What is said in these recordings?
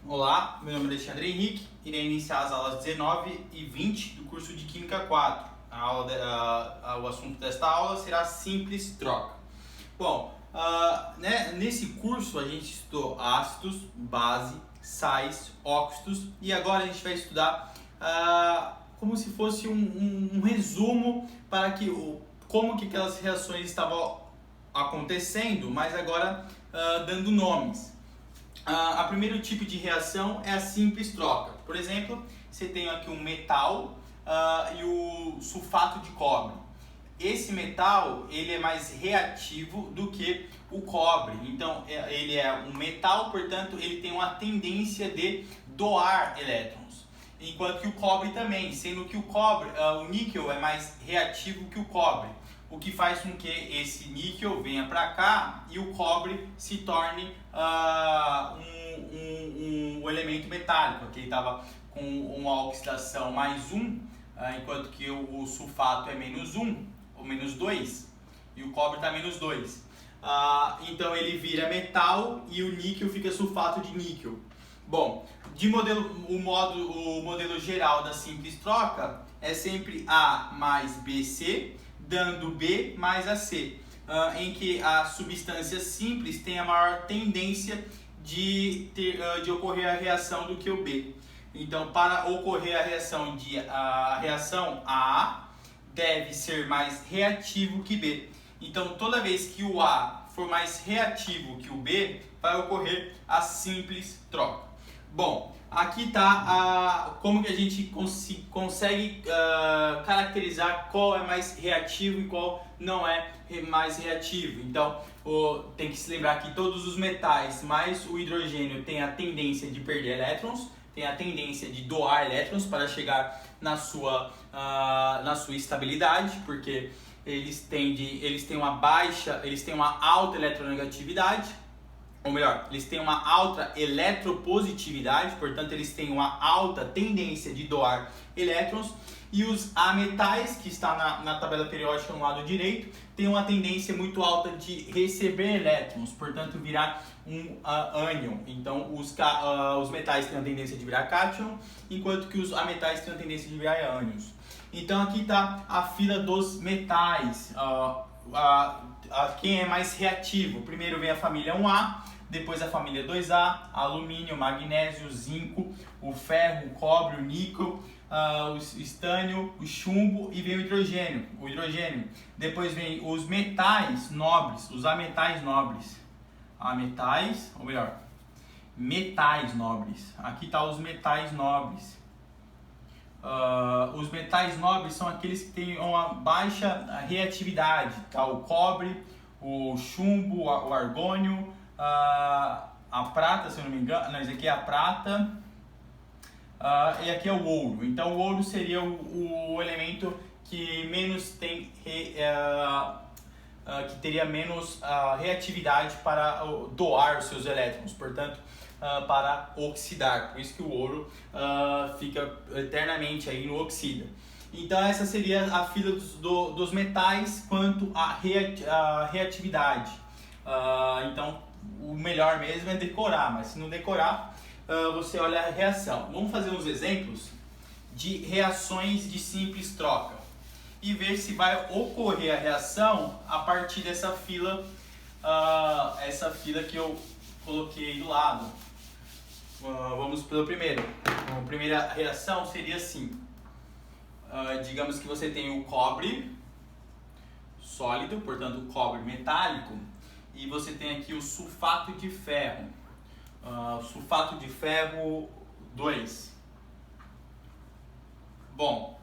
Olá, meu nome é Alexandre Henrique, irei iniciar as aulas 19 e 20 do curso de Química 4. O assunto desta aula será simples troca. Bom, nesse curso a gente estudou ácidos, base, sais, óxidos e agora a gente vai estudar como se fosse um resumo para como que aquelas reações estavam acontecendo, mas agora dando nomes. A primeiro tipo de reação é a simples troca. Por exemplo, você tem aqui um metal e o sulfato de cobre. Esse metal ele é mais reativo do que o cobre. Então ele é um metal, portanto ele tem uma tendência de doar elétrons. Enquanto que o cobre também, sendo que o níquel é mais reativo que o cobre. O que faz com que esse níquel venha para cá e o cobre se torne um elemento metálico. Aqui ele estava com uma oxidação mais 1, enquanto que o sulfato é menos 1, ou menos 2, e o cobre está menos 2. Então ele vira metal e o níquel fica sulfato de níquel. Bom, o modelo geral da simples troca é sempre A mais BC, dando B mais AC, em que a substância simples tem a maior tendência de ocorrer a reação do que o B. Então, para ocorrer a reação A deve ser mais reativo que B. Então, toda vez que o A for mais reativo que o B, vai ocorrer a simples troca. Bom, aqui está como que a gente consegue caracterizar qual é mais reativo e qual não é mais reativo. Então, tem que se lembrar que todos os metais mais o hidrogênio tem a tendência de perder elétrons, tem a tendência de doar elétrons para chegar na sua estabilidade, porque eles têm uma alta eletronegatividade. Ou melhor, eles têm uma alta eletropositividade, portanto eles têm uma alta tendência de doar elétrons. E os ametais, que está na tabela periódica no lado direito, têm uma tendência muito alta de receber elétrons, portanto virar um ânion. Então os metais têm a tendência de virar cátion, enquanto que os ametais têm a tendência de virar ânions. Então aqui está a fila dos metais, quem é mais reativo. Primeiro vem a família 1A, depois a família 2A, alumínio, magnésio, zinco, o ferro, o cobre, o níquel, o estânio, o chumbo e vem o hidrogênio. Depois vem os metais nobres, os ametais nobres. Metais nobres. Aqui está os metais nobres. Os metais nobres são aqueles que têm uma baixa reatividade, tá? O cobre, o chumbo, o argônio, a prata, se eu não me engano, esse aqui é a prata, e aqui é o ouro. Então o ouro seria o elemento que menos tem que teria menos reatividade para doar os seus elétrons, portanto para oxidar, por isso que o ouro fica eternamente aí no oxida. Então essa seria a fila dos metais quanto à reatividade. Então o melhor mesmo é decorar, mas se não decorar, você olha a reação. Vamos fazer uns exemplos de reações de simples troca e ver se vai ocorrer a reação a partir dessa fila, essa fila que eu coloquei do lado. Vamos pelo primeiro. A primeira reação seria assim. Digamos que você tem o cobre sólido, portanto o cobre metálico, e você tem aqui o sulfato de ferro. Sulfato de ferro 2. Bom,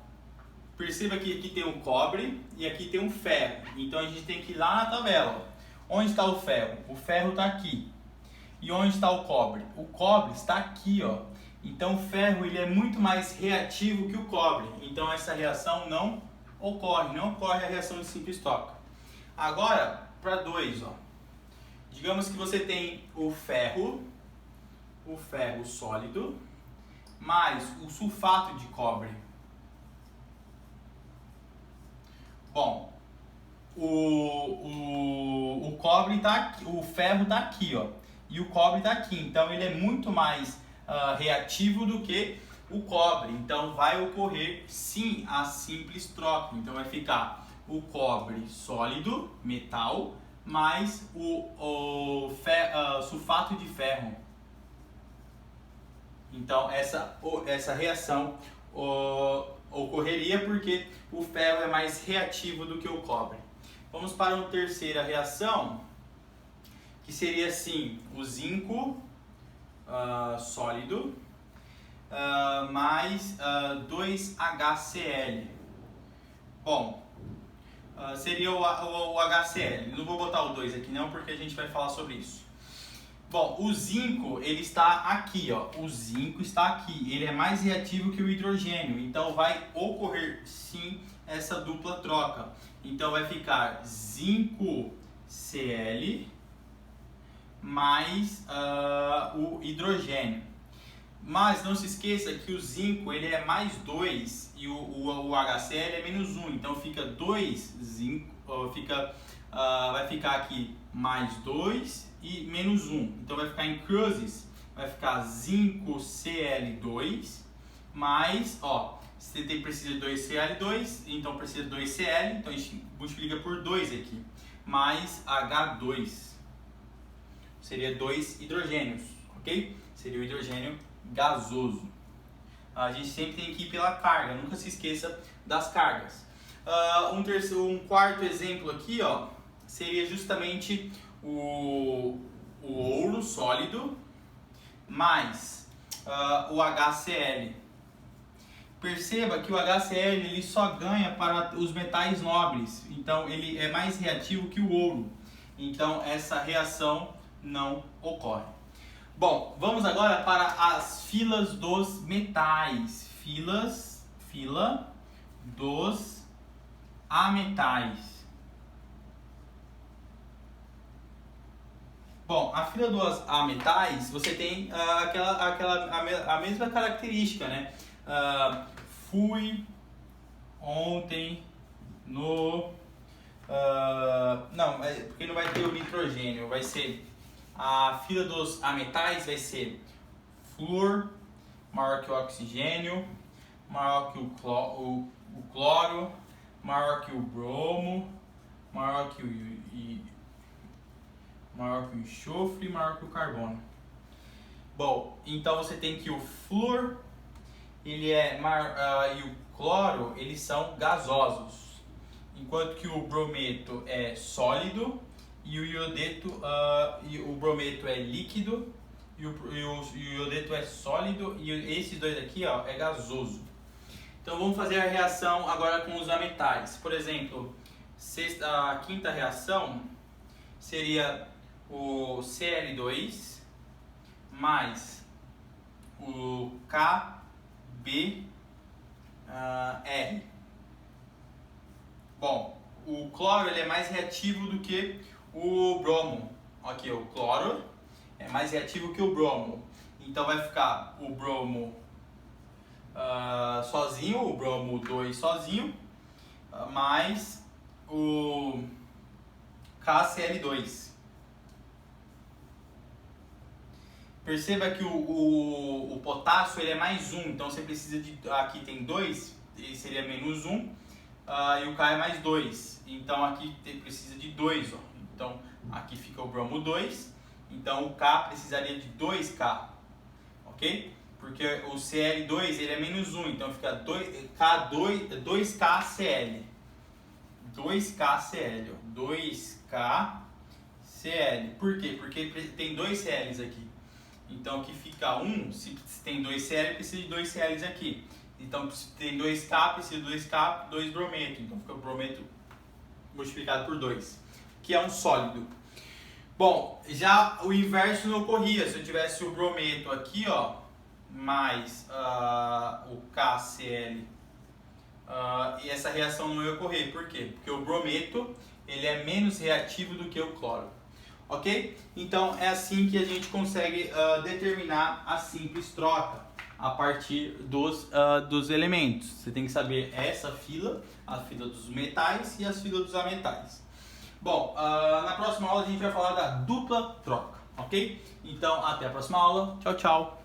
perceba que aqui tem um cobre e aqui tem um ferro. Então a gente tem que ir lá na tabela. Onde está o ferro? O ferro está aqui. E onde está o cobre? O cobre está aqui, ó. Então o ferro ele é muito mais reativo que o cobre. Então essa reação não ocorre a reação de simples troca. Agora, para 2, ó. Digamos que você tem o ferro sólido, mais o sulfato de cobre. Bom, o cobre tá aqui, o ferro está aqui, ó. E o cobre está aqui, então ele é muito mais reativo do que o cobre. Então vai ocorrer sim a simples troca. Então vai ficar o cobre sólido, metal, mais o sulfato de ferro. Então essa reação ocorreria porque o ferro é mais reativo do que o cobre. Vamos para uma terceira reação, que seria assim, o zinco sólido mais 2HCl. Bom, seria o HCl. Não vou botar o 2 aqui não, porque a gente vai falar sobre isso. Bom, o zinco, ele está aqui, ó. O zinco está aqui. Ele é mais reativo que o hidrogênio. Então vai ocorrer sim essa dupla troca. Então vai ficar zinco Cl mais o hidrogênio. Mas não se esqueça que o zinco ele é mais 2 e o HCl é menos 1. Então fica 2 zinco, vai ficar aqui mais 2 e menos 1. Então vai ficar em cruzes, vai ficar zinco Cl2 mais, ó, você precisa de 2Cl2, então precisa de 2Cl, então a gente multiplica por 2 aqui, mais H2. Seria 2 hidrogênios, ok? Seria o hidrogênio gasoso. A gente sempre tem que ir pela carga, nunca se esqueça das cargas. Um quarto exemplo aqui, ó, seria justamente o ouro sólido mais o HCl. Perceba que o HCl ele só ganha para os metais nobres, então ele é mais reativo que o ouro. Então essa reação não ocorre. Bom, vamos agora para as filas dos metais. Fila dos ametais. Bom, a fila dos ametais, você tem a mesma característica, né? Fui ontem no... não, porque não vai ter o nitrogênio, vai ser... A fila dos ametais vai ser flúor maior que o oxigênio, maior que o cloro, maior que o bromo, maior que o enxofre, maior que o carbono. Bom, então você tem que o flúor ele é e o cloro eles são gasosos, enquanto que o brometo é sólido e o iodeto e o brometo é líquido e o iodeto é sólido e esses dois aqui, ó, é gasoso. Então vamos fazer a reação agora com os ametais. Por exemplo, a quinta reação seria o Cl2 mais o KBr. Bom, o cloro ele é mais reativo do que o bromo. Aqui, o cloro é mais reativo que o bromo. Então vai ficar o bromo sozinho, o bromo 2 sozinho, mais o KCl2. Perceba que o potássio ele é mais 1, então você precisa de... Aqui tem 2, ele seria menos 1, e o K é mais 2. Então aqui precisa de 2, ó. Então aqui fica o bromo 2, então o K precisaria de 2K, ok? Porque o Cl2 ele é menos 1, então fica 2KCl. 2KCl, ó. 2KCl. Por quê? Porque tem 2 Cl's aqui. Então aqui fica 1, se tem 2 Cl, precisa de 2 Cl's aqui. Então se tem 2K, precisa de 2K, 2 brometo. Então fica o brometo multiplicado por 2, que é um sólido. Bom, já o inverso não ocorria. Se eu tivesse o brometo aqui, ó, mais o KCl, e essa reação não ia ocorrer. Por quê? Porque o brometo ele é menos reativo do que o cloro. Ok? Então é assim que a gente consegue determinar a simples troca a partir dos elementos. Você tem que saber essa fila, a fila dos metais e as filas dos ametais. Bom, na próxima aula a gente vai falar da dupla troca, ok? Então até a próxima aula. Tchau, tchau!